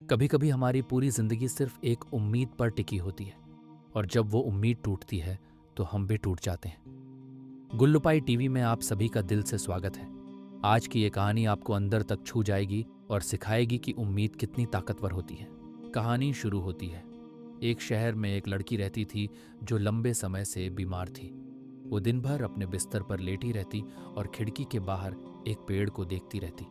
कभी कभी हमारी पूरी जिंदगी सिर्फ एक उम्मीद पर टिकी होती है और जब वो उम्मीद टूटती है तो हम भी टूट जाते हैं। गुल्लुपाई टीवी में आप सभी का दिल से स्वागत है। आज की ये कहानी आपको अंदर तक छू जाएगी और सिखाएगी कि उम्मीद कितनी ताकतवर होती है। कहानी शुरू होती है। एक शहर में एक लड़की रहती थी जो लंबे समय से बीमार थी। वो दिन भर अपने बिस्तर पर लेटी रहती और खिड़की के बाहर एक पेड़ को देखती रहती।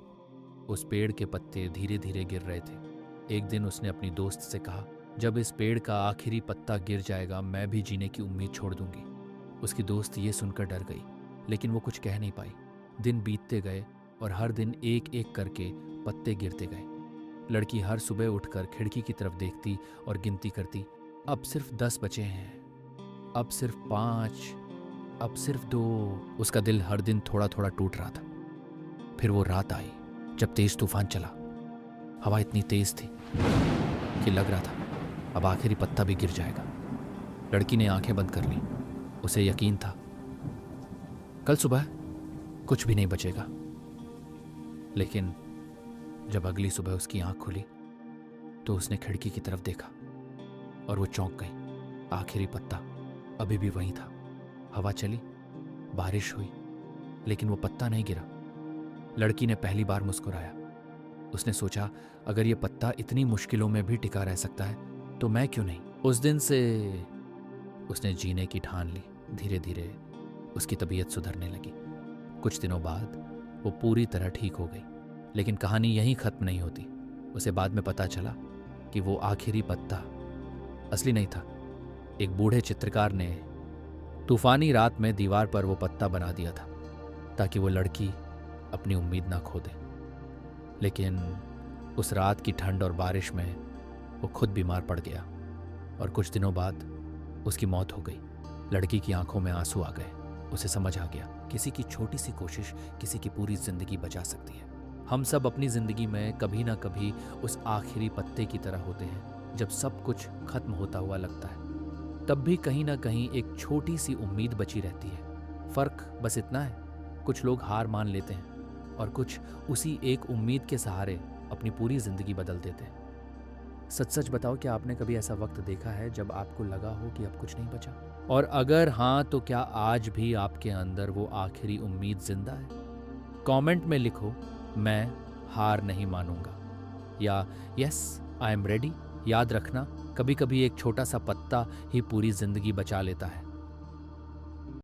उस पेड़ के पत्ते धीरे धीरे गिर रहे थे। एक दिन उसने अपनी दोस्त से कहा, जब इस पेड़ का आखिरी पत्ता गिर जाएगा मैं भी जीने की उम्मीद छोड़ दूंगी। उसकी दोस्त ये सुनकर डर गई, लेकिन वो कुछ कह नहीं पाई। दिन बीतते गए और हर दिन एक एक करके पत्ते गिरते गए। लड़की हर सुबह उठकर खिड़की की तरफ देखती और गिनती करती, अब सिर्फ 10 बचे हैं, अब सिर्फ 5, अब सिर्फ 2। उसका दिल हर दिन थोड़ा थोड़ा टूट रहा था। फिर वो रात आई जब तेज तूफान चला। हवा इतनी तेज थी कि लग रहा था अब आखिरी पत्ता भी गिर जाएगा। लड़की ने आंखें बंद कर ली। उसे यकीन था कल सुबह कुछ भी नहीं बचेगा। लेकिन जब अगली सुबह उसकी आंख खुली तो उसने खिड़की की तरफ देखा और वो चौंक गई। आखिरी पत्ता अभी भी वहीं था। हवा चली, बारिश हुई, लेकिन वो पत्ता नहीं गिरा। लड़की ने पहली बार मुस्कुराया। उसने सोचा, अगर ये पत्ता इतनी मुश्किलों में भी टिका रह सकता है तो मैं क्यों नहीं। उस दिन से उसने जीने की ठान ली। धीरे धीरे उसकी तबीयत सुधरने लगी। कुछ दिनों बाद वो पूरी तरह ठीक हो गई। लेकिन कहानी यहीं खत्म नहीं होती। उसे बाद में पता चला कि वो आखिरी पत्ता असली नहीं था। एक बूढ़े चित्रकार ने तूफानी रात में दीवार पर वो पत्ता बना दिया था ताकि वो लड़की अपनी उम्मीद ना खो दे। लेकिन उस रात की ठंड और बारिश में वो खुद बीमार पड़ गया और कुछ दिनों बाद उसकी मौत हो गई। लड़की की आंखों में आंसू आ गए। उसे समझ आ गया, किसी की छोटी सी कोशिश किसी की पूरी जिंदगी बचा सकती है। हम सब अपनी जिंदगी में कभी ना कभी उस आखिरी पत्ते की तरह होते हैं। जब सब कुछ खत्म होता हुआ लगता है तब भी कहीं ना कहीं एक छोटी सी उम्मीद बची रहती है। फर्क बस इतना है, कुछ लोग हार मान लेते हैं और कुछ उसी एक उम्मीद के सहारे अपनी पूरी जिंदगी बदल देते हैं। सच सच बताओ, क्या आपने कभी ऐसा वक्त देखा है जब आपको लगा हो कि अब कुछ नहीं बचा? और अगर हाँ, तो क्या आज भी आपके अंदर वो आखिरी उम्मीद जिंदा है? कमेंट में लिखो, मैं हार नहीं मानूंगा, या यस आई एम रेडी। याद रखना, कभी कभी एक छोटा सा पत्ता ही पूरी जिंदगी बचा लेता है।